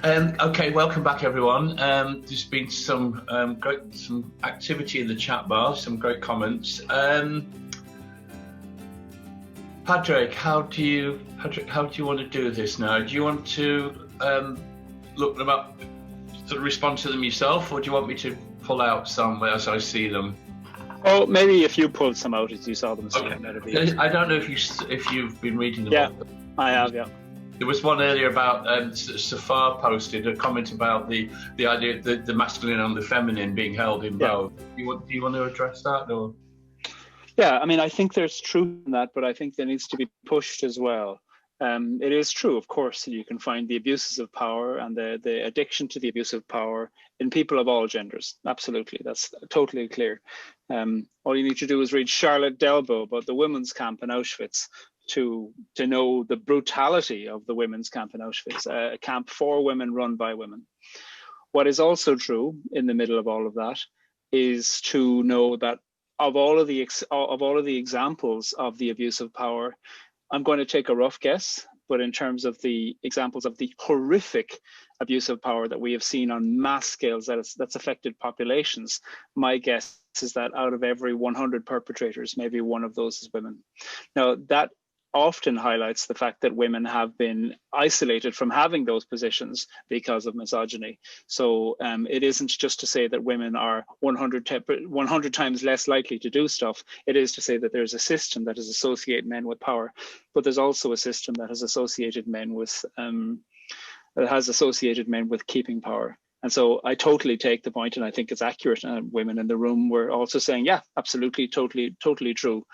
Okay, welcome back, everyone. There's been some some activity in the chat bar, some great comments. Padraig, how do you want to do this now? Do you want to look them up, to respond to them yourself, or do you want me to pull out some as I see them? Oh, maybe if you pulled some out as you saw them. Okay. I don't know if you've been reading them. Yeah, I have. Yeah. There was one earlier about Safar posted a comment about the idea that the masculine and the feminine being held in both. Do you want to address that, or? Yeah, I mean, I think there's truth in that, but I think there needs to be pushed as well. It is true, of course, that you can find the abuses of power and the addiction to the abuse of power in people of all genders. Absolutely, that's totally clear. All you need to do is read Charlotte Delbo about the women's camp in Auschwitz to know the brutality of the women's camp in Auschwitz, a camp for women run by women. What is also true in the middle of all of that is to know that of all of the examples of the abuse of power, I'm going to take a rough guess, but in terms of the examples of the horrific abuse of power that we have seen on mass scales that's affected populations, my guess is that out of every 100 perpetrators, maybe one of those is women. Now, that often highlights the fact that women have been isolated from having those positions because of misogyny. So it isn't just to say that women are 100 times less likely to do stuff. It is to say that there's a system that has associated men with power, but there's also a system that has associated men with keeping power. And so I totally take the point, and I think it's accurate. And women in the room were also saying, yeah, absolutely, totally true.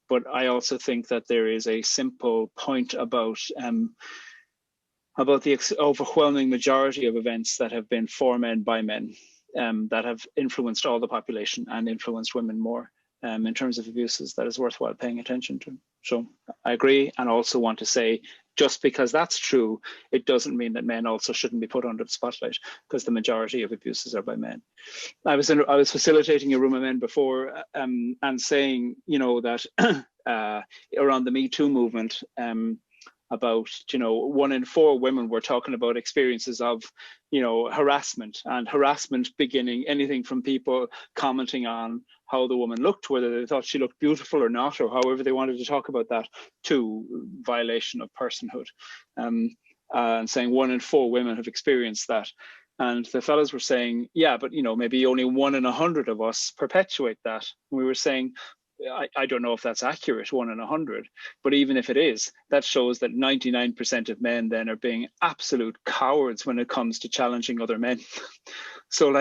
But I also think that there is a simple point about the overwhelming majority of events that have been for men by men that have influenced all the population and influenced women more in terms of abuses that is worthwhile paying attention to. So I agree, and also want to say, just because that's true, it doesn't mean that men also shouldn't be put under the spotlight, because the majority of abuses are by men. I was facilitating a room of men before and saying, that around the Me Too movement, about 1 in 4 women were talking about experiences of harassment, and harassment beginning anything from people commenting on how the woman looked, whether they thought she looked beautiful or not, or however they wanted to talk about that, to violation of personhood, and saying 1 in 4 women have experienced that. And the fellows were saying, yeah, but maybe only 1 in 100 of us perpetuate that. And we were saying, I don't know if that's accurate, 1 in 100, but even if it is, that shows that 99% of men then are being absolute cowards when it comes to challenging other men. So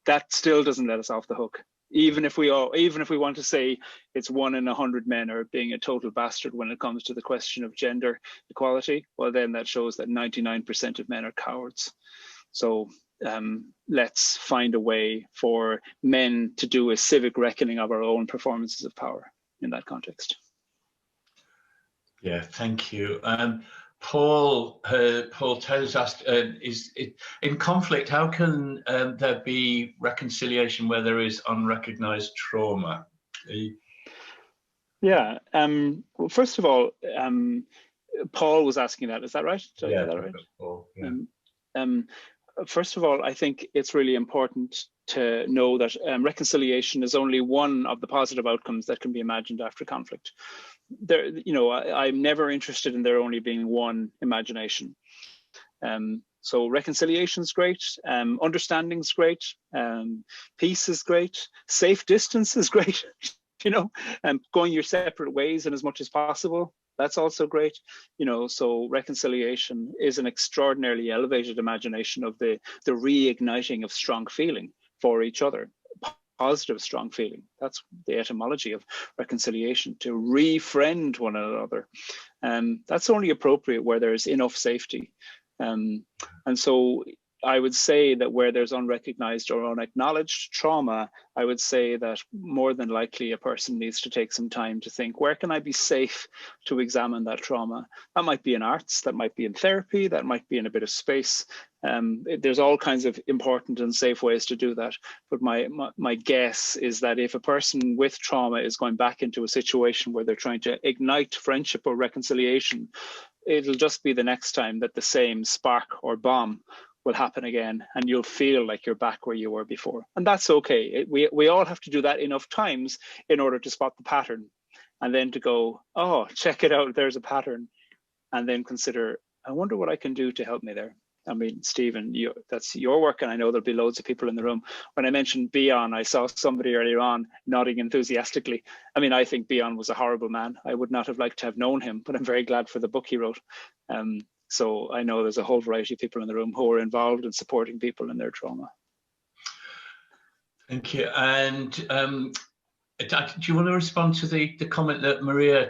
that still doesn't let us off the hook. Even if we want to say it's 1 in 100 men are being a total bastard when it comes to the question of gender equality, well, then that shows that 99% of men are cowards. So let's find a way for men to do a civic reckoning of our own performances of power in that context. Yeah, thank you. Paul Taylor's asked, is it in conflict, how can there be reconciliation where there is unrecognized trauma? Yeah, well, first of all, Paul was asking that, is that right? Did I get that right? Paul, yeah. First of all, I think it's really important to know that reconciliation is only one of the positive outcomes that can be imagined after conflict. I'm never interested in there only being one imagination. So reconciliation is great, understanding is great, peace is great, safe distance is great, going your separate ways in as much as possible. That's also great, so reconciliation is an extraordinarily elevated imagination of the reigniting of strong feeling for each other, positive strong feeling. That's the etymology of reconciliation, to refriend one another. That's only appropriate where there's enough safety. And so I would say that where there's unrecognized or unacknowledged trauma, I would say that more than likely a person needs to take some time to think, where can I be safe to examine that trauma? That might be in arts, that might be in therapy, that might be in a bit of space. There's all kinds of important and safe ways to do that. But my guess is that if a person with trauma is going back into a situation where they're trying to ignite friendship or reconciliation, it'll just be the next time that the same spark or bomb will happen again, and you'll feel like you're back where you were before. And that's okay. We all have to do that enough times in order to spot the pattern, and then to go, oh, check it out, there's a pattern, and then consider, I wonder what I can do to help me there. I mean, Stephen, that's your work, and I know there'll be loads of people in the room. When I mentioned Bion, I saw somebody earlier on nodding enthusiastically. I mean, I think Bion was a horrible man. I would not have liked to have known him, but I'm very glad for the book he wrote. So I know there's a whole variety of people in the room who are involved in supporting people in their trauma. Thank you. And do you want to respond to the comment that Maria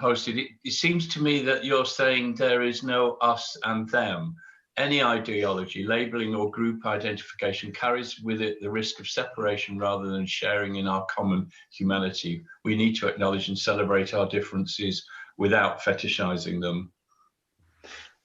posted? It seems to me that you're saying there is no us and them. Any ideology, labeling or group identification carries with it the risk of separation rather than sharing in our common humanity. We need to acknowledge and celebrate our differences without fetishizing them.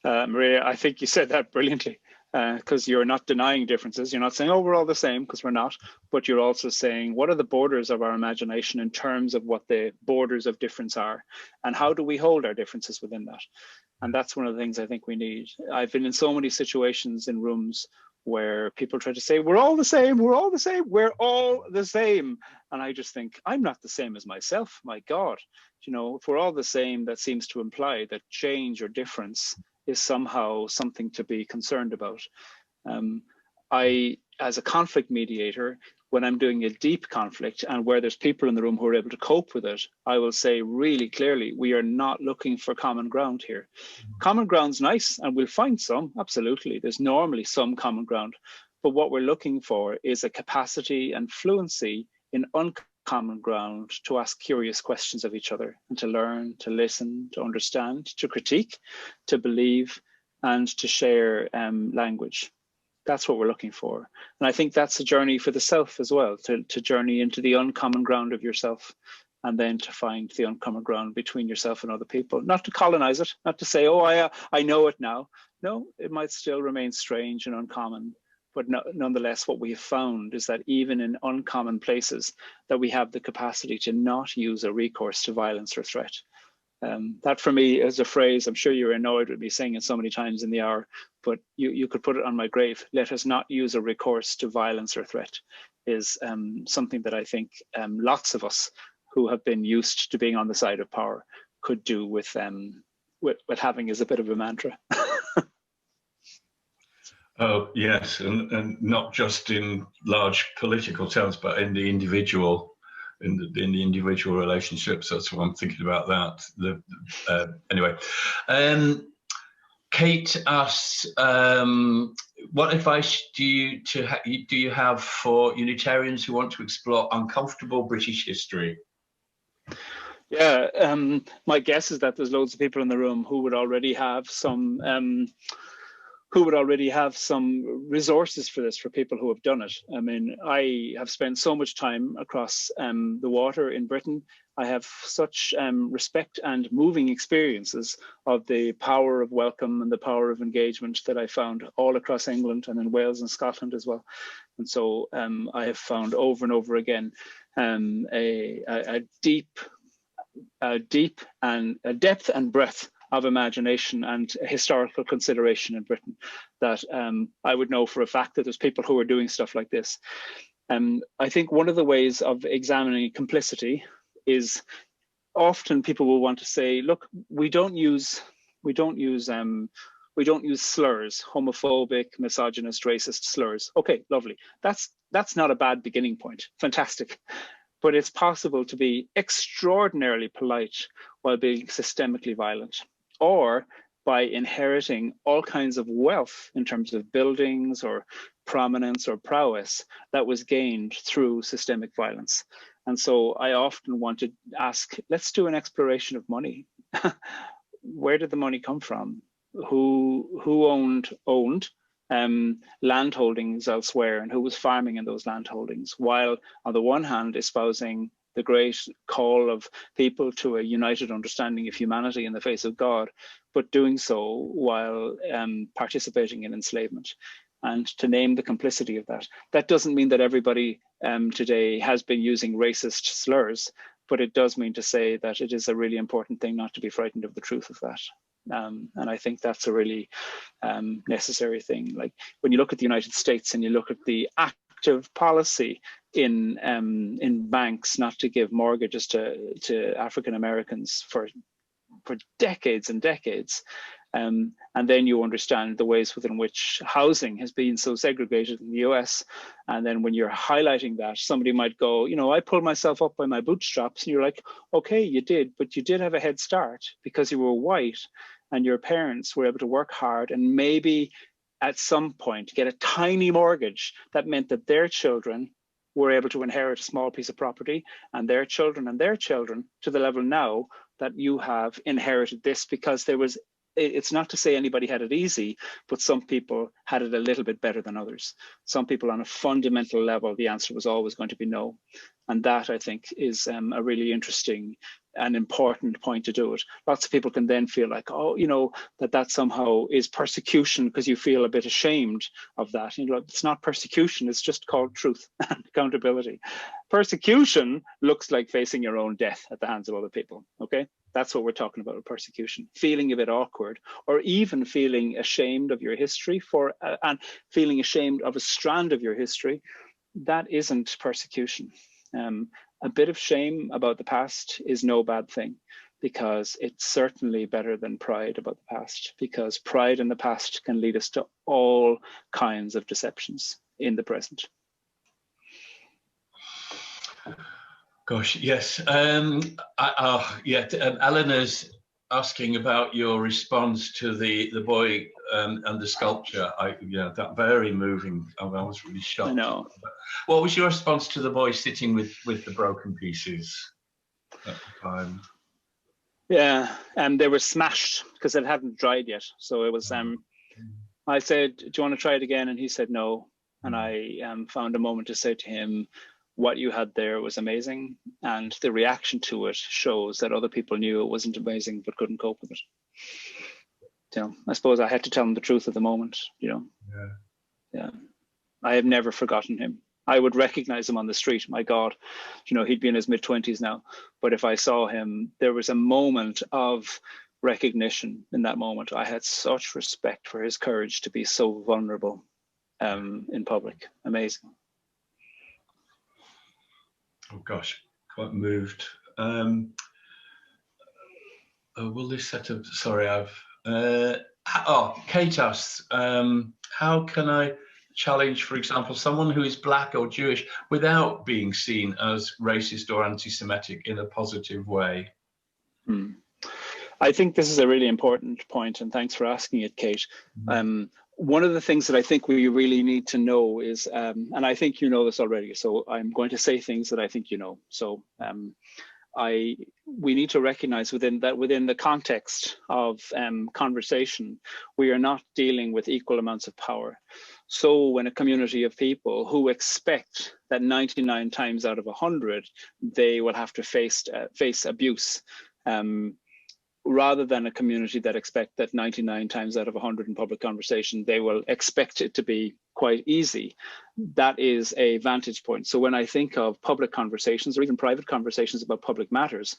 Maria, I think you said that brilliantly, because you're not denying differences. You're not saying, oh, we're all the same, because we're not, but you're also saying, what are the borders of our imagination in terms of what the borders of difference are, and how do we hold our differences within that? And that's one of the things I think we need. I've been in so many situations in rooms where people try to say, we're all the same, we're all the same, we're all the same. And I just think, I'm not the same as myself, my God. You know, if we're all the same, that seems to imply that change or difference is somehow something to be concerned about. I, as a conflict mediator, when I'm doing a deep conflict and where there's people in the room who are able to cope with it, I will say really clearly, we are not looking for common ground here. Common ground's nice, and we'll find some, absolutely. There's normally some common ground, but what we're looking for is a capacity and fluency in uncommon ground to ask curious questions of each other and to learn, to listen, to understand, to critique, to believe, and to share language. That's what we're looking for. And I think that's a journey for the self as well, to journey into the uncommon ground of yourself, and then to find the uncommon ground between yourself and other people. Not to colonize it, not to say, oh, I know it now. No, it might still remain strange and uncommon. But nonetheless, what we have found is that even in uncommon places, that we have the capacity to not use a recourse to violence or threat. That for me is a phrase, I'm sure you're annoyed with me saying it so many times in the hour, but you could put it on my grave. Let us not use a recourse to violence or threat is something that I think lots of us who have been used to being on the side of power could do with having as a bit of a mantra. Oh, yes, and not just in large political terms, but in the individual. In the individual relationships, that's what I'm thinking about that. Anyway, Kate asks, what advice do you have for Unitarians who want to explore uncomfortable British history? Yeah, my guess is that there's loads of people in the room who would already have some resources for this, for people who have done it. I mean, I have spent so much time across the water in Britain. I have such respect and moving experiences of the power of welcome and the power of engagement that I found all across England and in Wales and Scotland as well. And so I have found over and over again a depth and breadth of imagination and historical consideration in Britain that I would know for a fact that there's people who are doing stuff like this. I think one of the ways of examining complicity is often people will want to say, look, we don't use slurs, homophobic, misogynist, racist slurs. Okay, lovely. That's not a bad beginning point. Fantastic. But it's possible to be extraordinarily polite while being systemically violent, or by inheriting all kinds of wealth in terms of buildings or prominence or prowess that was gained through systemic violence. And so I often want to ask, let's do an exploration of money. Where did the money come from? Who owned land holdings elsewhere, and who was farming in those land holdings, while on the one hand espousing the great call of people to a united understanding of humanity in the face of God, but doing so while participating in enslavement. And to name the complicity of that. That doesn't mean that everybody today has been using racist slurs, but it does mean to say that it is a really important thing not to be frightened of the truth of that. And I think that's a really necessary thing. Like when you look at the United States and you look at the active policy in banks not to give mortgages to African Americans for decades and decades. And then you understand the ways within which housing has been so segregated in the US. And then when you're highlighting that, somebody might go, you know, I pulled myself up by my bootstraps. And you're like, okay, you did, but you did have a head start because you were white and your parents were able to work hard and maybe at some point get a tiny mortgage that meant that their children were able to inherit a small piece of property, and their children to the level now that you have inherited this, because there was, it's not to say anybody had it easy, but some people had it a little bit better than others. Some people on a fundamental level, the answer was always going to be no. And that, I think, is a really interesting and important point to do it. Lots of people can then feel like, oh, you know, that somehow is persecution because you feel a bit ashamed of that. You know, it's not persecution, it's just called truth and accountability. Persecution looks like facing your own death at the hands of other people, okay? That's what we're talking about with persecution. Feeling a bit awkward, or even feeling ashamed of your history and feeling ashamed of a strand of your history, that isn't persecution. A bit of shame about the past is no bad thing, because it's certainly better than pride about the past, because pride in the past can lead us to all kinds of deceptions in the present. Gosh, yes. Eleanor's asking about your response to the boy and the sculpture. That very moving. I was really shocked. I know. What was your response to the boy sitting with the broken pieces at the time? Yeah, they were smashed because it hadn't dried yet. So it was. I said, "Do you want to try it again?" And he said no. And I found a moment to say to him, what you had there was amazing, and the reaction to it shows that other people knew it wasn't amazing but couldn't cope with it. You know, I suppose I had to tell him the truth at the moment, you know. Yeah. I have never forgotten him. I would recognize him on the street. My God, you know, he'd be in his mid-20s now. But if I saw him, there was a moment of recognition in that moment. I had such respect for his courage to be so vulnerable in public. Amazing. Oh gosh, quite moved. Will this set up? Sorry, Kate asks, how can I challenge, for example, someone who is Black or Jewish without being seen as racist or anti-Semitic in a positive way? I think this is a really important point, and thanks for asking it, Kate. One of the things that I think we really need to know is, and I think you know this already, so I'm going to say things that I think you know. So we need to recognize within the context of conversation, we are not dealing with equal amounts of power. So when a community of people who expect that 99 times out of 100, they will have to face abuse, rather than a community that expect that 99 times out of 100 in public conversation, they will expect it to be quite easy. That is a vantage point. So when I think of public conversations or even private conversations about public matters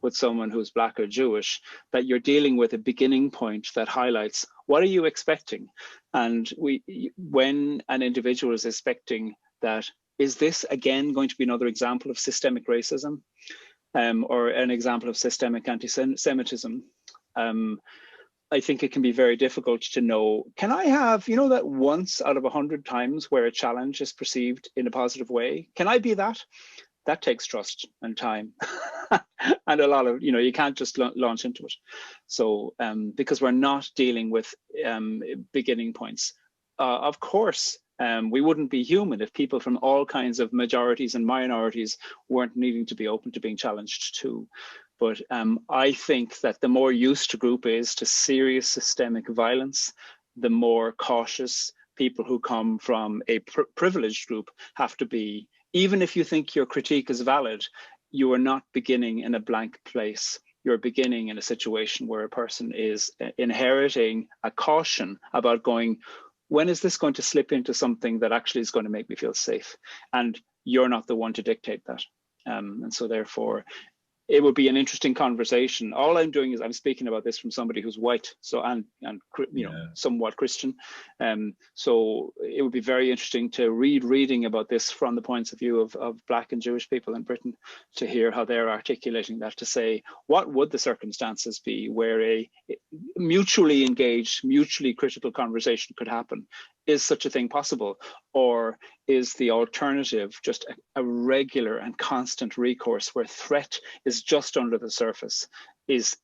with someone who's Black or Jewish, that you're dealing with a beginning point that highlights, what are you expecting? And when an individual is expecting that, is this again going to be another example of systemic racism? Or an example of systemic anti-Semitism, I think it can be very difficult to know, can I have, you know, that once out of 100 times where a challenge is perceived in a positive way? Can I be that? That takes trust and time and a lot of, you know, you can't just launch into it. So because we're not dealing with beginning points. Of course, we wouldn't be human if people from all kinds of majorities and minorities weren't needing to be open to being challenged too. But I think that the more used a group is to serious systemic violence, the more cautious people who come from a privileged group have to be. Even if you think your critique is valid, you are not beginning in a blank place. You're beginning in a situation where a person is inheriting a caution about going, when is this going to slip into something that actually is going to make me feel safe? And you're not the one to dictate that. And so therefore, it would be an interesting conversation. All I'm doing is I'm speaking about this from somebody who's white, so and somewhat Christian. So it would be very interesting to reading about this from the points of view of Black and Jewish people in Britain, to hear how they're articulating that, to say what would the circumstances be where a mutually engaged, mutually critical conversation could happen. Is such a thing possible, or is the alternative just a regular and constant recourse where threat is just under the surface? Is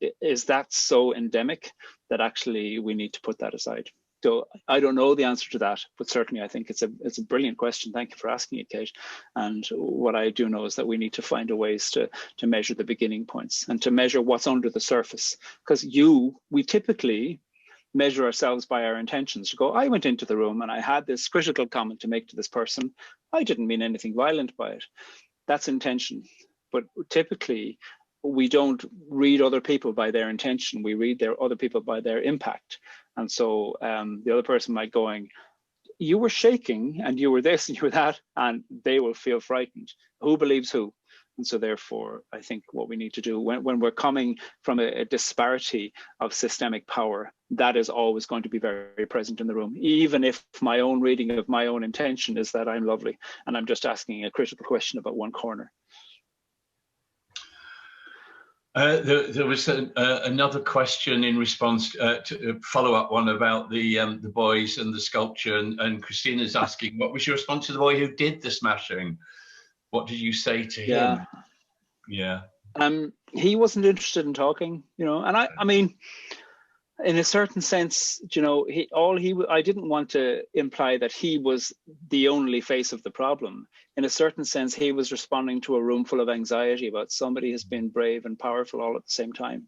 that so endemic that actually we need to put that aside? So I don't know the answer to that, but certainly I think it's a brilliant question. Thank you for asking it, Kate. And what I do know is that we need to find ways to measure the beginning points and to measure what's under the surface, because we typically measure ourselves by our intentions, to go, I went into the room and I had this critical comment to make to this person. I didn't mean anything violent by it. That's intention. But typically, we don't read other people by their intention. We read other people by their impact. And so the other person might going, you were shaking and you were this and you were that, and they will feel frightened. Who believes who? And so therefore, I think what we need to do when we're coming from a disparity of systemic power, that is always going to be very present in the room, even if my own reading of my own intention is that I'm lovely and I'm just asking a critical question about one corner. There was another question in response to a follow-up one about the boys and the sculpture, and Christina's asking, what was your response to the boy who did the smashing? What did you say to him? Yeah. He wasn't interested in talking, and I mean, in a certain sense, I didn't want to imply that he was the only face of the problem. In a certain sense, he was responding to a room full of anxiety about somebody has been brave and powerful all at the same time.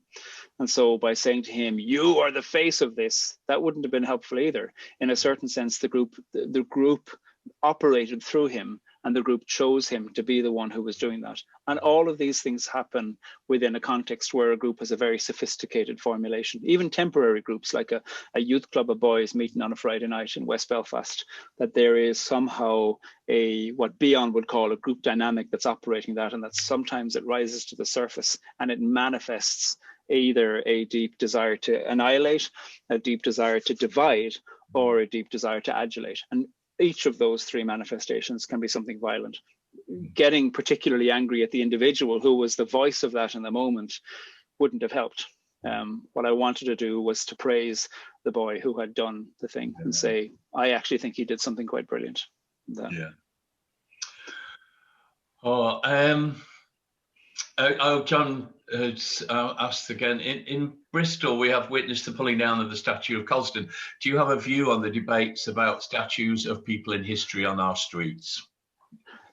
And so by saying to him, you are the face of this, that wouldn't have been helpful either. In a certain sense, the group operated through him, and the group chose him to be the one who was doing that. And all of these things happen within a context where a group has a very sophisticated formulation. Even temporary groups like a youth club of boys meeting on a Friday night in West Belfast, that there is somehow what Bion would call a group dynamic that's operating that, and that sometimes it rises to the surface and it manifests either a deep desire to annihilate, a deep desire to divide, or a deep desire to adulate. And each of those three manifestations can be something violent. Getting particularly angry at the individual who was the voice of that in the moment wouldn't have helped. What I wanted to do was to praise the boy who had done the thing and say, I actually think he did something quite brilliant. Yeah. John asked again, in Bristol, we have witnessed the pulling down of the statue of Colston. Do you have a view on the debates about statues of people in history on our streets?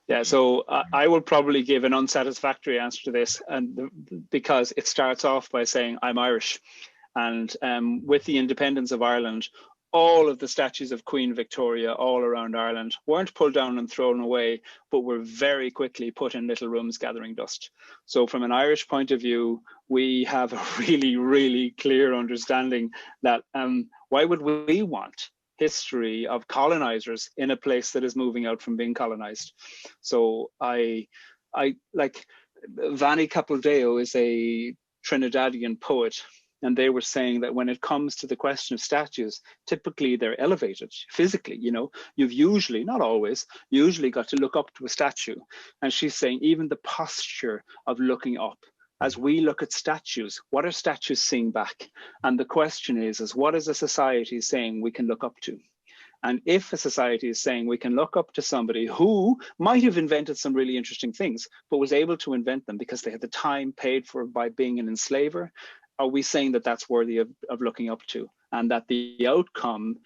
Yeah, so I will probably give an unsatisfactory answer to this, and because it starts off by saying I'm Irish, and with the independence of Ireland, all of the statues of Queen Victoria all around Ireland weren't pulled down and thrown away, but were very quickly put in little rooms gathering dust. So from an Irish point of view, we have a really, really clear understanding that why would we want history of colonizers in a place that is moving out from being colonized? So I like Vanni Capildeo is a Trinidadian poet, and they were saying that when it comes to the question of statues, typically they're elevated physically. You've usually, not always, usually got to look up to a statue. And she's saying even the posture of looking up, as we look at statues, what are statues seeing back? And the question is what is a society saying we can look up to? And if a society is saying we can look up to somebody who might have invented some really interesting things, but was able to invent them because they had the time paid for by being an enslaver, are we saying that that's worthy of looking up to, and that the outcome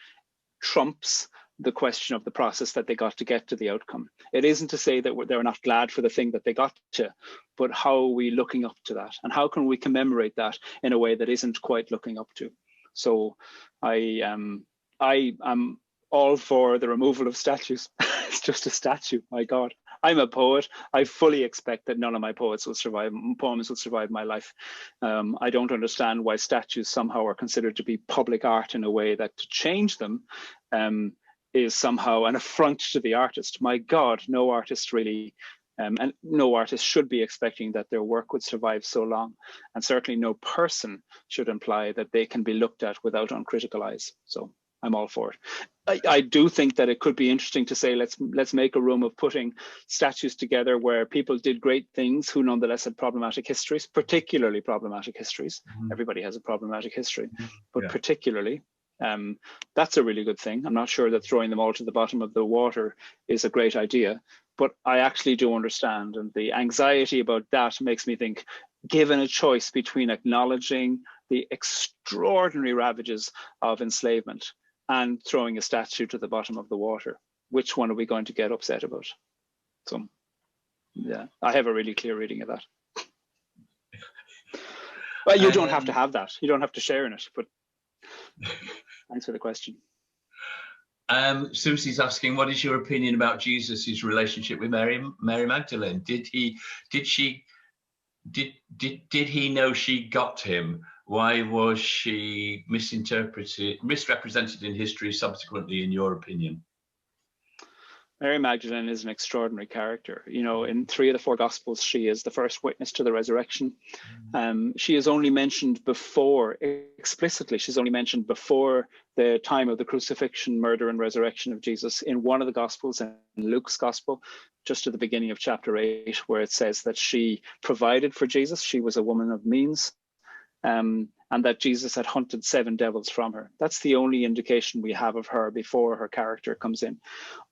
trumps the question of the process that they got to get to the outcome? It isn't to say that they're not glad for the thing that they got to, but how are we looking up to that? And how can we commemorate that in a way that isn't quite looking up to? So I am all for the removal of statues. It's just a statue, my God. I'm a poet. I fully expect that none of my poems will survive my life. I don't understand why statues somehow are considered to be public art in a way that to change them is somehow an affront to the artist. My God, no artist really And no artist should be expecting that their work would survive so long. And certainly no person should imply that they can be looked at without uncritical eyes. So I'm all for it. I do think that it could be interesting to say, let's make a room of putting statues together where people did great things who nonetheless had problematic histories, particularly problematic histories. Everybody has a problematic history, but particularly, that's a really good thing. I'm not sure that throwing them all to the bottom of the water is a great idea, but I actually do understand. And the anxiety about that makes me think, given a choice between acknowledging the extraordinary ravages of enslavement and throwing a statue to the bottom of the water, which one are we going to get upset about? So, yeah, I have a really clear reading of that. Well, you don't have to have that. You don't have to share in it, but thanks for the question. Susie's asking, what is your opinion about Jesus's relationship with Mary Magdalene? Did he know she got him? Why was she misrepresented in history subsequently, in your opinion? Mary Magdalene is an extraordinary character. You know, in 3 of the 4 Gospels, she is the first witness to the resurrection. She is only mentioned explicitly, she's only mentioned before the time of the crucifixion, murder, and resurrection of Jesus in one of the Gospels, in Luke's Gospel, just at the beginning of chapter 8, where it says that she provided for Jesus. She was a woman of means. And that Jesus had hunted 7 devils from her. That's the only indication we have of her before her character comes in.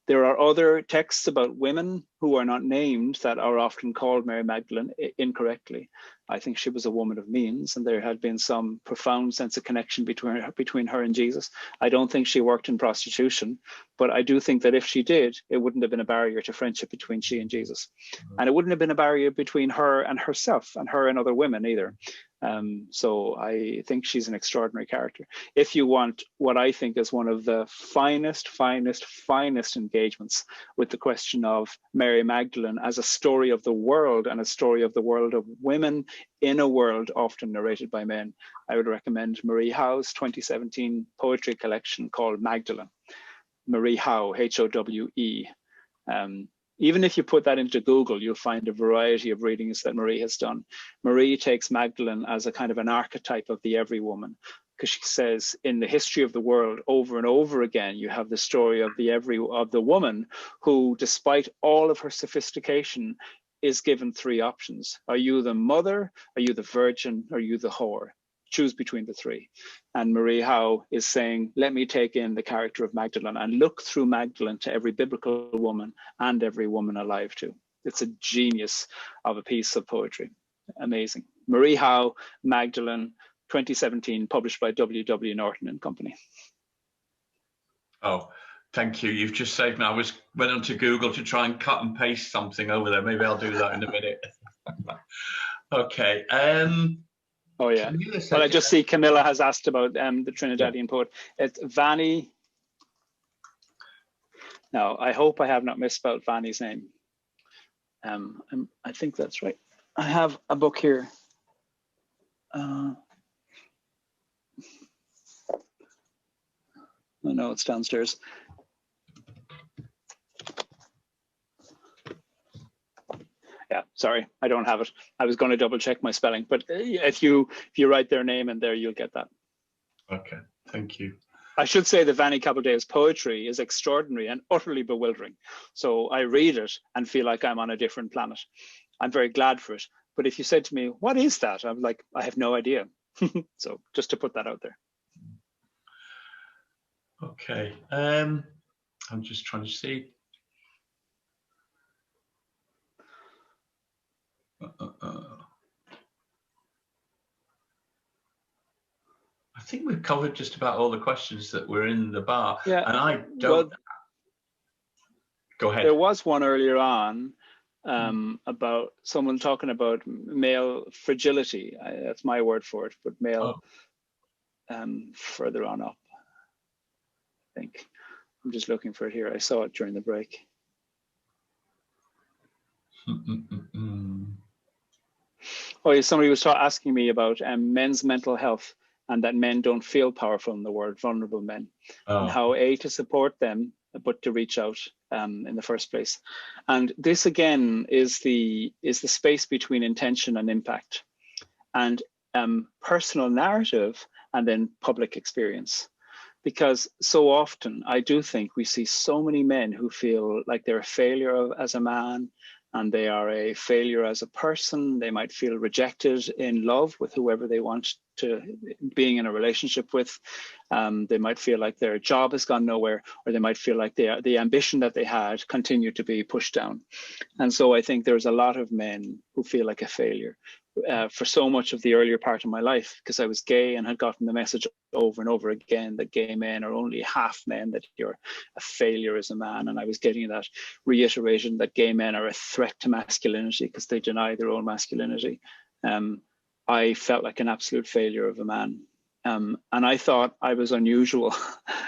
There are other texts about women who are not named that are often called Mary Magdalene incorrectly. I think she was a woman of means, and there had been some profound sense of connection between her and Jesus. I don't think she worked in prostitution, but I do think that if she did, it wouldn't have been a barrier to friendship between she and Jesus. And it wouldn't have been a barrier between her and herself and her and other women either. So I think she's an extraordinary character. If you want what I think is one of the finest engagements with the question of Mary Magdalene as a story of the world, and a story of the world of women in a world often narrated by men, I would recommend Marie Howe's 2017 poetry collection called Magdalene. Marie Howe, Howe. Even if you put that into Google, you'll find a variety of readings that Marie has done. Marie takes Magdalene as a kind of an archetype of the every woman, because she says in the history of the world over and over again, you have the story of the woman who, despite all of her sophistication, is given 3 options. Are you the mother? Are you the virgin? Are you the whore? Choose between the 3. And Marie Howe is saying, let me take in the character of Magdalene and look through Magdalene to every biblical woman and every woman alive too. It's a genius of a piece of poetry. Amazing. Marie Howe, Magdalene, 2017, published by W.W. Norton and Company. Oh, thank you. You've just saved me. I went onto Google to try and cut and paste something over there. Maybe I'll do that in a minute. Okay. Oh yeah. Well, I just see Camilla has asked about the Trinidadian poet. It's Vanny. Now, I hope I have not misspelled Vanny's name. I think that's right. I have a book here. Oh no, it's downstairs. Yeah, sorry, I don't have it. I was going to double check my spelling, but if you write their name in there, you'll get that. Okay, thank you. I should say that Vanny Capildeo's poetry is extraordinary and utterly bewildering. So I read it and feel like I'm on a different planet. I'm very glad for it. But if you said to me, what is that? I'm like, I have no idea. So just to put that out there. Okay, I'm just trying to see. I think we've covered just about all the questions that were in the bar. Yeah, and I don't. Well, go ahead. There was one earlier on about someone talking about male fragility. That's my word for it, but male further on up. I think I'm just looking for it here. I saw it during the break. Oh, yeah, somebody was asking me about men's mental health, and that men don't feel powerful in the world, vulnerable men, and how to support them, but to reach out. in the first place. And this again is the space between intention and impact, and personal narrative and then public experience. Because so often I do think we see so many men who feel like they're a failure as a man, and they are a failure as a person. They might feel rejected in love with whoever they want to being in a relationship with. They might feel like their job has gone nowhere, or they might feel like the ambition that they had continued to be pushed down. And so I think there's a lot of men who feel like a failure. For so much of the earlier part of my life, because I was gay and had gotten the message over and over again that gay men are only half men, that you're a failure as a man. And I was getting that reiteration that gay men are a threat to masculinity because they deny their own masculinity. I felt like an absolute failure of a man. And I thought I was unusual.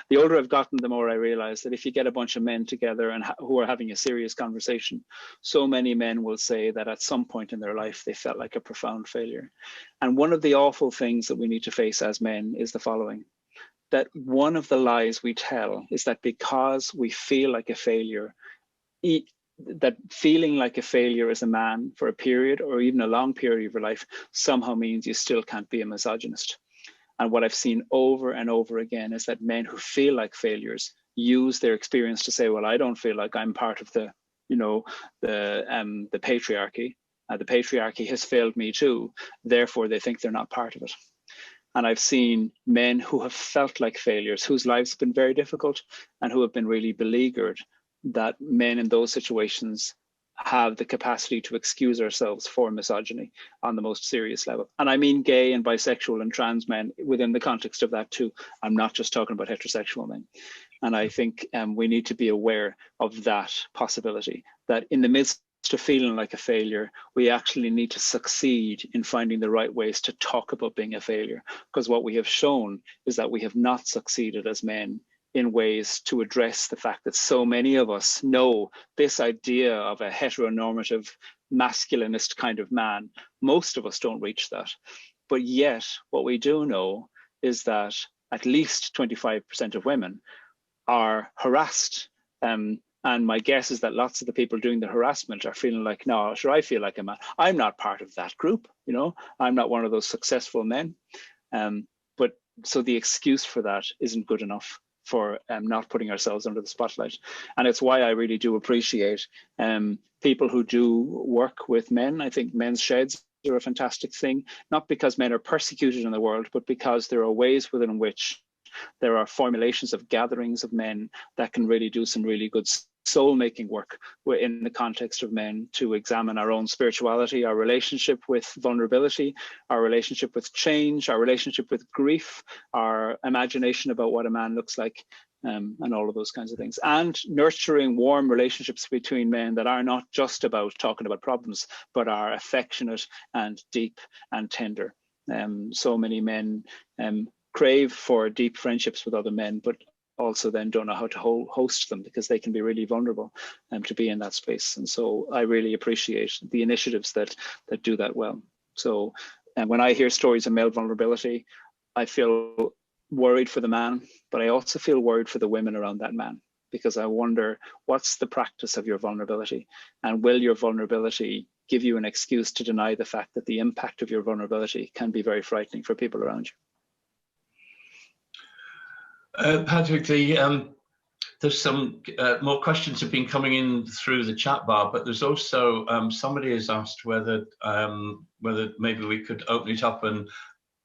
The older I've gotten, the more I realized that if you get a bunch of men together and who are having a serious conversation, so many men will say that at some point in their life, they felt like a profound failure. And one of the awful things that we need to face as men is the following: that one of the lies we tell is that because we feel like a failure, that feeling like a failure as a man for a period or even a long period of your life somehow means you still can't be a misogynist. And what I've seen over and over again is that men who feel like failures use their experience to say, well, I don't feel like I'm part of the patriarchy. The patriarchy has failed me too. Therefore, they think they're not part of it. And I've seen men who have felt like failures, whose lives have been very difficult and who have been really beleaguered, that men in those situations have the capacity to excuse ourselves for misogyny on the most serious level. And I mean gay and bisexual and trans men within the context of that too. I'm not just talking about heterosexual men. And I think we need to be aware of that possibility, that in the midst of feeling like a failure, we actually need to succeed in finding the right ways to talk about being a failure. Because what we have shown is that we have not succeeded as men in ways to address the fact that so many of us know this idea of a heteronormative masculinist kind of man. Most of us don't reach that. But yet what we do know is that at least 25% of women are harassed. And my guess is that lots of the people doing the harassment are feeling like, no, sure, I feel like a man. I'm not part of that group, I'm not one of those successful men. But so the excuse for that isn't good enough for not putting ourselves under the spotlight. And it's why I really do appreciate people who do work with men. I think men's sheds are a fantastic thing, not because men are persecuted in the world, but because there are ways within which there are formulations of gatherings of men that can really do some really good soul-making work in the context of men to examine our own spirituality, our relationship with vulnerability, our relationship with change, our relationship with grief, our imagination about what a man looks like, and all of those kinds of things. And nurturing warm relationships between men that are not just about talking about problems, but are affectionate and deep and tender. So many men crave for deep friendships with other men, but also then don't know how to host them because they can be really vulnerable to be in that space. And so I really appreciate the initiatives that do that well. So when I hear stories of male vulnerability, I feel worried for the man, but I also feel worried for the women around that man, because I wonder, what's the practice of your vulnerability? And will your vulnerability give you an excuse to deny the fact that the impact of your vulnerability can be very frightening for people around you? Patrick, there's some more questions have been coming in through the chat bar, but there's also somebody has asked whether maybe we could open it up and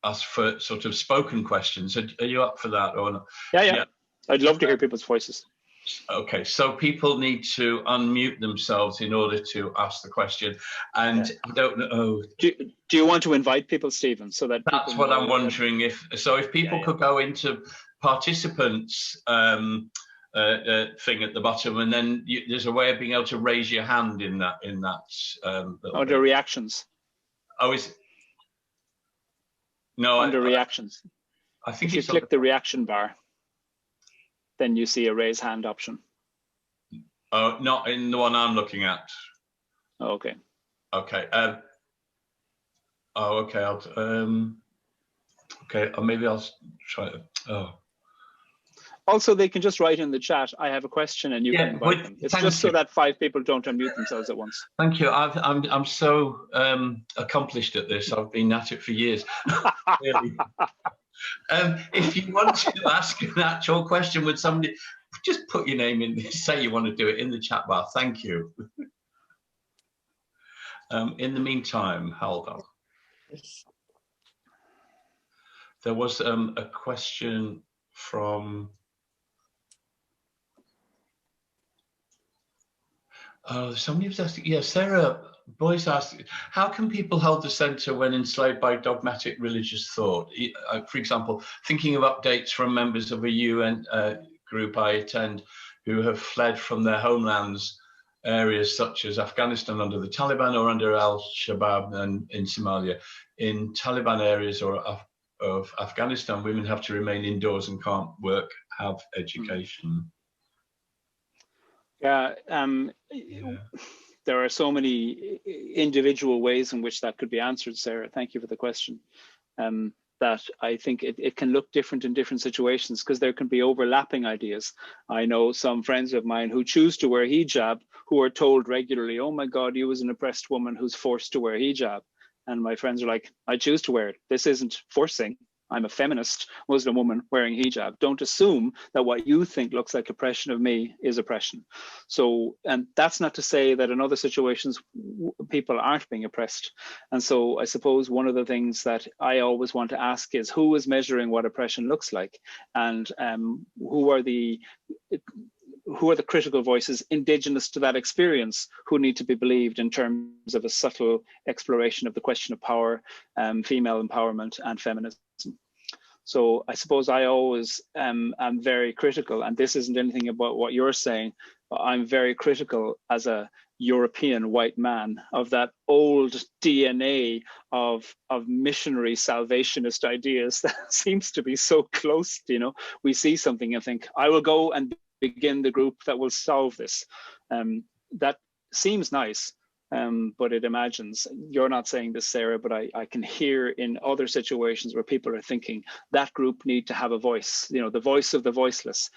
ask for sort of spoken questions. Are you up for that or not? Yeah. I'd love to hear people's voices. Okay, so people need to unmute themselves in order to ask the question, and I don't know. Do you want to invite people, Stephen, so that that's what I'm wondering? If people could go into participants thing at the bottom, and then there's a way of being able to raise your hand in that. Under reactions. Oh, is no under reactions? I think if you click the reaction bar, then you see a raise hand option. Oh, not in the one I'm looking at. Oh, okay. Okay. Okay. Okay. Maybe I'll try it. Oh. Also, they can just write in the chat, I have a question, and you can invite them. It's just so that 5 people don't unmute themselves at once. Thank you. I'm so accomplished at this. I've been at it for years. Really. If you want to ask an actual question with somebody, just put your name in, say you want to do it in the chat bar. Thank you. In the meantime, hold on. There was a question from, somebody was asking, yeah, Sarah Boyce asked, how can people hold the centre when enslaved by dogmatic religious thought? For example, thinking of updates from members of a UN group I attend who have fled from their homelands, areas such as Afghanistan under the Taliban or under Al-Shabaab and in Somalia. In Taliban areas or of Afghanistan, women have to remain indoors and can't work, have education. Yeah, there are so many individual ways in which that could be answered, Sarah. Thank you for the question. That I think it can look different in different situations because there can be overlapping ideas. I know some friends of mine who choose to wear hijab who are told regularly, oh my God, you as an oppressed woman who's forced to wear hijab. And my friends are like, I choose to wear it. This isn't forcing. I'm a feminist Muslim woman wearing hijab. Don't assume that what you think looks like oppression of me is oppression. So, and that's not to say that in other situations, people aren't being oppressed. And so I suppose one of the things that I always want to ask is who is measuring what oppression looks like? And who are the critical voices indigenous to that experience who need to be believed in terms of a subtle exploration of the question of power, female empowerment and feminism. So I suppose I always am very critical, and this isn't anything about what you're saying, but I'm very critical as a European white man of that old DNA of missionary salvationist ideas that seems to be so close. You know, we see something and think, I will go and begin the group that will solve this. That seems nice, but it imagines, you're not saying this, Sarah, but I can hear in other situations where people are thinking that group need to have a voice, you know, the voice of the voiceless.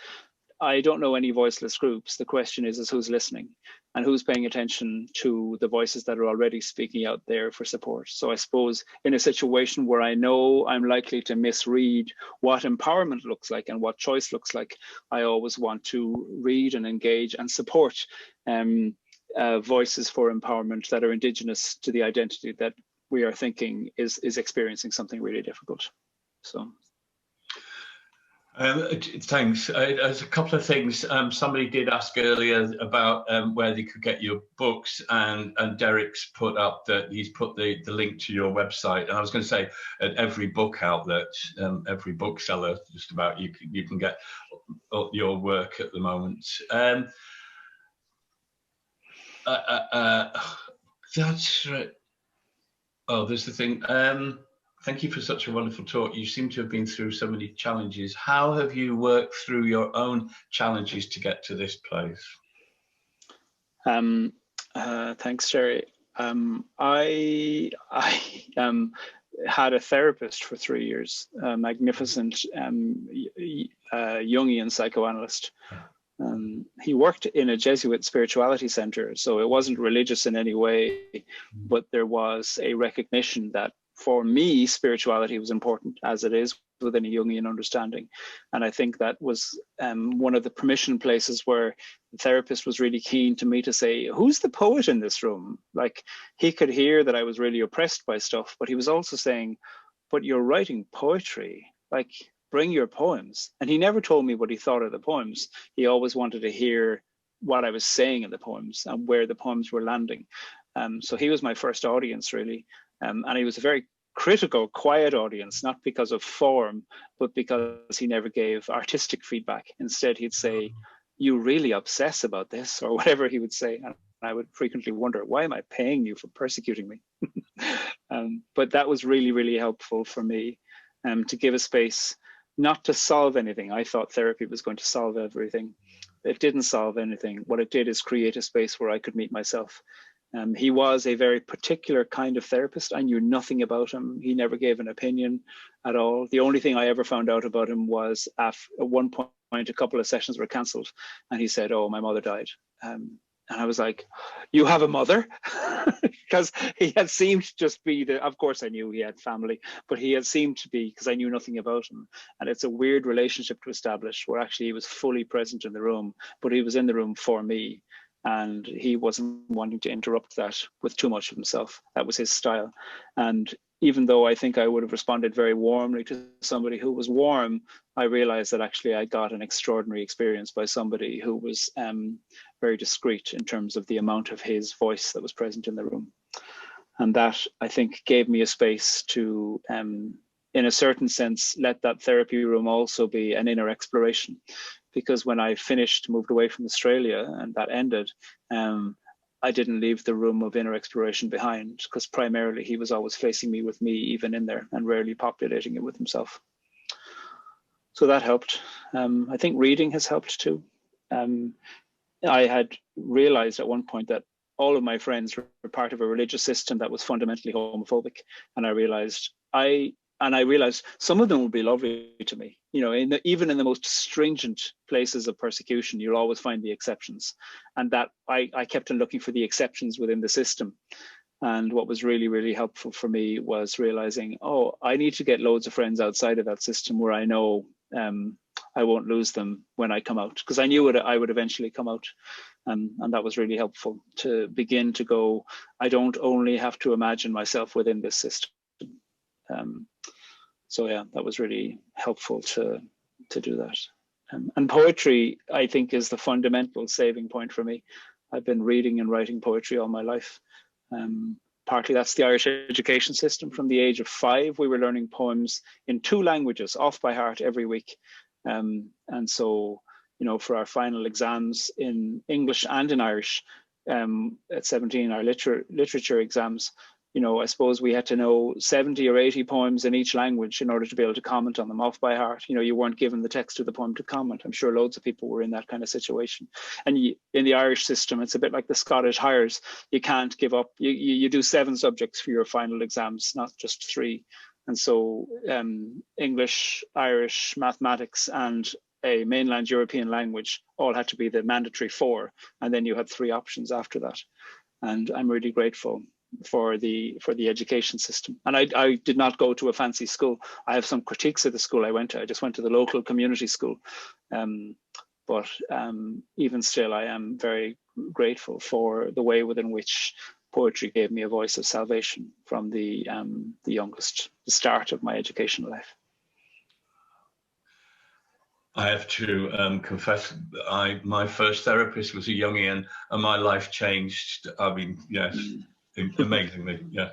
I don't know any voiceless groups. The question is who's listening and who's paying attention to the voices that are already speaking out there for support. So I suppose in a situation where I know I'm likely to misread what empowerment looks like and what choice looks like, I always want to read and engage and support voices for empowerment that are indigenous to the identity that we are thinking is experiencing something really difficult. So. Thanks. There's a couple of things. Somebody did ask earlier about where they could get your books, and Derek's put up that he's put the link to your website. And I was going to say at every book outlet, every bookseller, just about you can get your work at the moment. That's right. Oh, there's the thing. Thank you for such a wonderful talk. You seem to have been through so many challenges. How have you worked through your own challenges to get to this place? Thanks, Jerry. I had a therapist for 3 years, a magnificent Jungian psychoanalyst. He worked in a Jesuit spirituality center, so it wasn't religious in any way, but there was a recognition that for me, spirituality was important, as it is within a Jungian understanding. And I think that was one of the permission places where the therapist was really keen to me to say, who's the poet in this room? Like, he could hear that I was really oppressed by stuff, but he was also saying, but you're writing poetry, like, bring your poems. And he never told me what he thought of the poems. He always wanted to hear what I was saying in the poems and where the poems were landing. So he was my first audience, really. And he was a very critical, quiet audience, not because of form, but because he never gave artistic feedback. Instead, he'd say, you really obsess about this, or whatever he would say. And I would frequently wonder, why am I paying you for persecuting me? But that was really, really helpful for me to give a space, not to solve anything. I thought therapy was going to solve everything. It didn't solve anything. What it did is create a space where I could meet myself. He was a very particular kind of therapist. I knew nothing about him. He never gave an opinion at all. The only thing I ever found out about him was at one point, a couple of sessions were cancelled, and he said, "Oh, my mother died." And I was like, "You have a mother?" Because he had seemed to just be of course I knew he had family, but he had seemed to be, because I knew nothing about him. And it's a weird relationship to establish where actually he was fully present in the room, but he was in the room for me. And he wasn't wanting to interrupt that with too much of himself. That was his style. And even though I think I would have responded very warmly to somebody who was warm, I realized that actually I got an extraordinary experience by somebody who was very discreet in terms of the amount of his voice that was present in the room. And that, I think, gave me a space to, in a certain sense, let that therapy room also be an inner exploration. Because when I finished, moved away from Australia, and that ended, I didn't leave the room of inner exploration behind, because primarily he was always facing me with me even in there and rarely populating it with himself. So that helped. I think reading has helped too. I had realized at one point that all of my friends were part of a religious system that was fundamentally homophobic. And I realized some of them would be lovely to me. You know, even in the most stringent places of persecution, you'll always find the exceptions. And that I kept on looking for the exceptions within the system. And what was really, really helpful for me was realizing, oh, I need to get loads of friends outside of that system where I know I won't lose them when I come out, because I knew I would eventually come out. And that was really helpful to begin to go, I don't only have to imagine myself within this system. So yeah, that was really helpful to do that. And poetry, I think, is the fundamental saving point for me. I've been reading and writing poetry all my life. Partly that's the Irish education system. From the age of 5, we were learning poems in 2 languages off by heart every week. And so, you know, for our final exams in English and in Irish at 17, our literature exams, you know, I suppose we had to know 70 or 80 poems in each language in order to be able to comment on them off by heart. You know, you weren't given the text of the poem to comment. I'm sure loads of people were in that kind of situation. And in the Irish system, it's a bit like the Scottish hires. You can't give up. You do 7 subjects for your final exams, not just 3. And so English, Irish, mathematics, and a mainland European language all had to be the mandatory 4. And then you had 3 options after that. And I'm really grateful for the education system. And I did not go to a fancy school. I have some critiques of the school I went to. I just went to the local community school. But even still, I am very grateful for the way within which poetry gave me a voice of salvation from the start of my educational life. I have to confess, my first therapist was a Jungian, and my life changed. I mean, yes. Amazingly, yeah.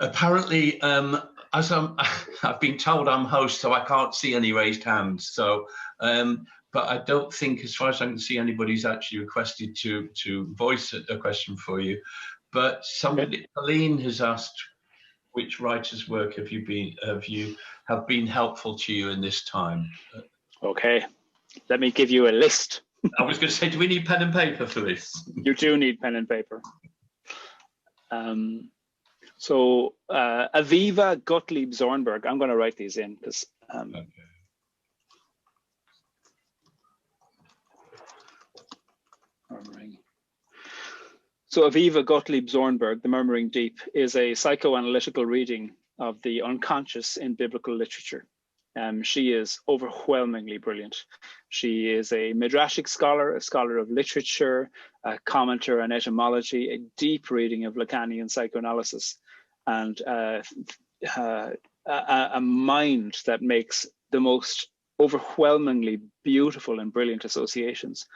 Apparently, as I've been told I'm host, so I can't see any raised hands. So, but I don't think, as far as I can see, anybody's actually requested to voice a question for you. But somebody, Aline, has asked, which writer's work have been helpful to you in this time? Okay, let me give you a list. I was going to say, do we need pen and paper for this? You do need pen and paper. So Aviva Gottlieb Zornberg, I'm going to write these in because. Okay. So Aviva Gottlieb Zornberg, The Murmuring Deep, is a psychoanalytical reading of the unconscious in biblical literature. She is overwhelmingly brilliant. She is a midrashic scholar, a scholar of literature, a commenter on etymology, a deep reading of Lacanian psychoanalysis, and a mind that makes the most overwhelmingly beautiful and brilliant associations.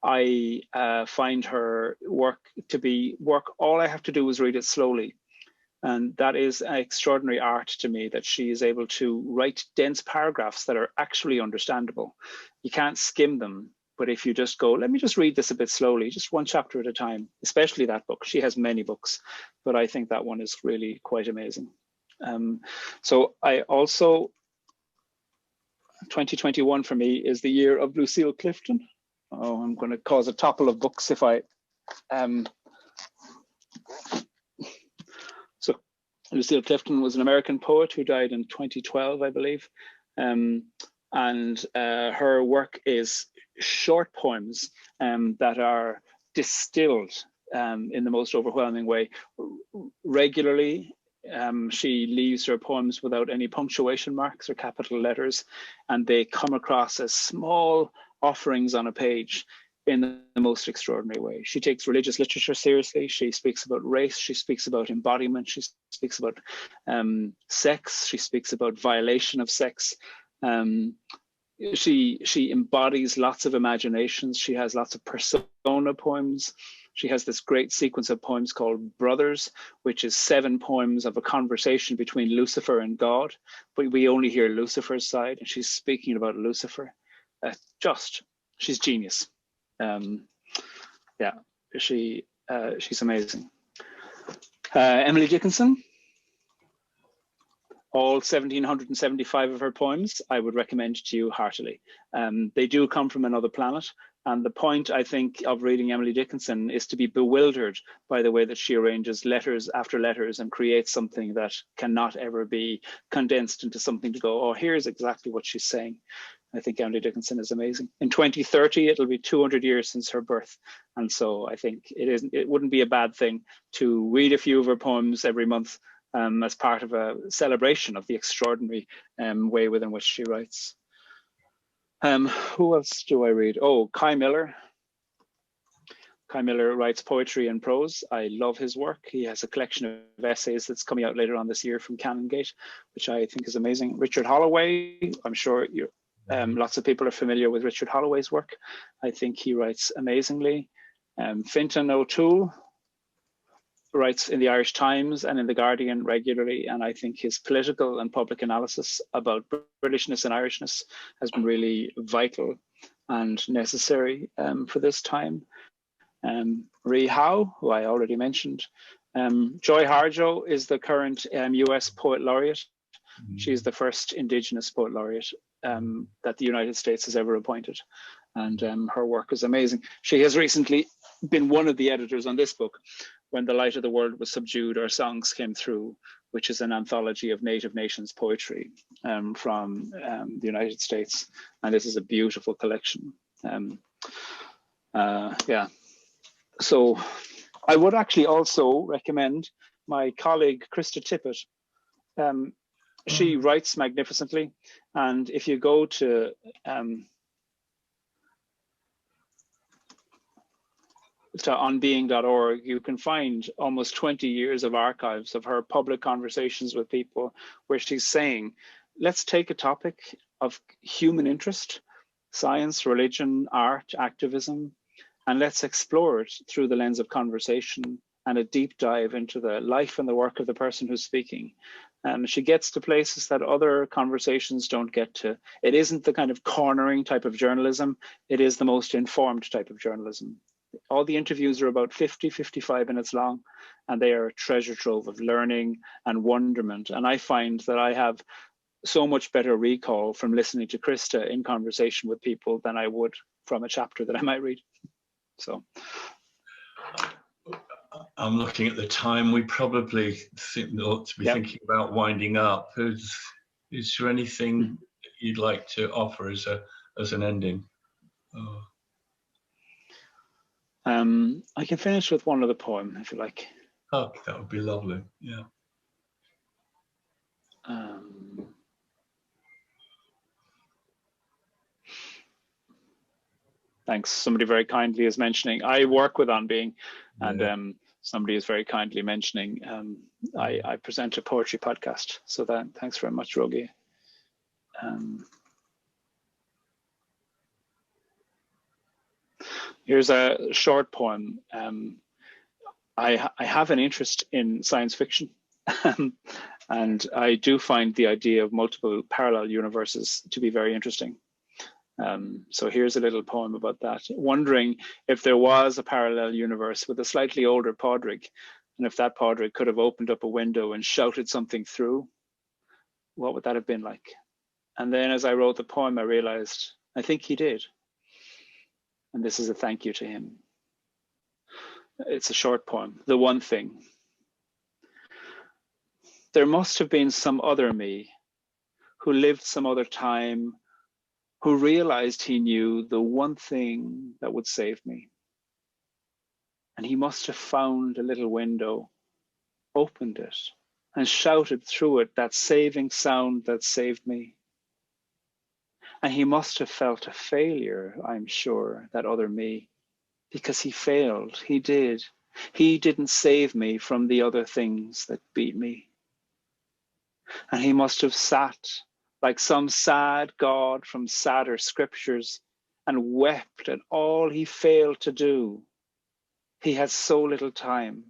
I find her work to be all I have to do is read it slowly. And that is an extraordinary art to me, that she is able to write dense paragraphs that are actually understandable. You can't skim them, but if you just go, let me just read this a bit slowly, just 1 chapter at a time, especially that book. She has many books, but I think that one is really quite amazing. So I also, 2021 for me is the year of Lucille Clifton. Oh, I'm going to cause a topple of books if I so Lucille Clifton was an American poet who died in 2012, I believe. And her work is short poems that are distilled in the most overwhelming way. Regularly, she leaves her poems without any punctuation marks or capital letters, and they come across as small offerings on a page in the most extraordinary way. She takes religious literature seriously. She speaks about race. She speaks about embodiment. She speaks about sex. She speaks about violation of sex. She embodies lots of imaginations. She has lots of persona poems. She has this great sequence of poems called Brothers, which is 7 poems of a conversation between Lucifer and God, but we only hear Lucifer's side, and she's speaking about Lucifer. She's genius. Yeah, she's amazing. Emily Dickinson, all 1,775 of her poems, I would recommend to you heartily. They do come from another planet. And the point, I think, of reading Emily Dickinson is to be bewildered by the way that she arranges letters after letters and creates something that cannot ever be condensed into something to go, oh, here's exactly what she's saying. I think Emily Dickinson is amazing. In 2030, it'll be 200 years since her birth. And so I think it wouldn't be a bad thing to read a few of her poems every month as part of a celebration of the extraordinary way within which she writes. Who else do I read? Oh, Kai Miller. Kai Miller writes poetry and prose. I love his work. He has a collection of essays that's coming out later on this year from Canongate, which I think is amazing. Richard Holloway, I'm sure lots of people are familiar with Richard Holloway's work. I think he writes amazingly. Fintan O'Toole writes in the Irish Times and in the Guardian regularly, and I think his political and public analysis about Britishness and Irishness has been really vital and necessary for this time. Ree Howe, who I already mentioned. Joy Harjo is the current US Poet Laureate. She's the first Indigenous Poet Laureate that the United States has ever appointed, and her work is amazing. She has recently been one of the editors on this book, When the Light of the World Was Subdued, Our Songs Came Through, which is an anthology of Native Nations poetry from the United States. And this is a beautiful collection. Yeah. So I would actually also recommend my colleague, Krista Tippett. She writes magnificently. And if you go to onbeing.org, you can find almost 20 years of archives of her public conversations with people where she's saying, let's take a topic of human interest, science, religion, art, activism, and let's explore it through the lens of conversation and a deep dive into the life and the work of the person who's speaking. She gets to places that other conversations don't get to. It isn't the kind of cornering type of journalism. It is the most informed type of journalism. All the interviews are about 55 minutes long, and they are a treasure trove of learning and wonderment. And I find that I have so much better recall from listening to Krista in conversation with people than I would from a chapter that I might read. So I'm looking at the time. We probably ought to be thinking about winding up. Is there anything you'd like to offer as an ending? Oh. I can finish with one other poem, if you like. Oh, that would be lovely. Yeah. Thanks. Somebody very kindly is mentioning, I work with On Being, and somebody is very kindly mentioning, I present a poetry podcast. So thanks very much, Rogi. Here's a short poem. I have an interest in science fiction, and I do find the idea of multiple parallel universes to be very interesting. So here's a little poem about that. Wondering if there was a parallel universe with a slightly older Padraig, and if that Padraig could have opened up a window and shouted something through, what would that have been like? And then as I wrote the poem, I realized, I think he did. And this is a thank you to him. It's a short poem. The one thing. There must have been some other me who lived some other time, who realized he knew the one thing that would save me. And he must have found a little window, opened it, and shouted through it that saving sound that saved me. And he must have felt a failure, I'm sure, that other me, because he failed. He did. He didn't save me from the other things that beat me. And he must have sat like some sad God from sadder scriptures and wept at all he failed to do. He had so little time.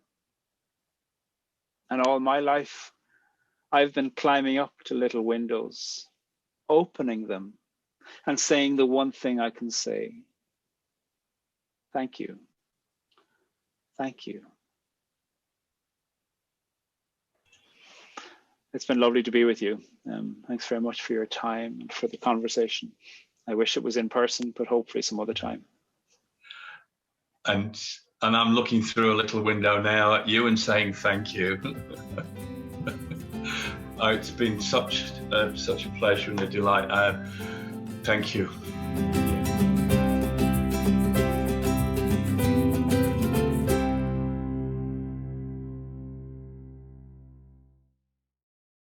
And all my life, I've been climbing up to little windows, opening them and saying the one thing I can say. Thank you. Thank you. It's been lovely to be with you. Thanks very much for your time and for the conversation. I wish it was in person, but hopefully some other time. And I'm looking through a little window now at you and saying thank you. Oh, it's been such a pleasure and a delight. Thank you.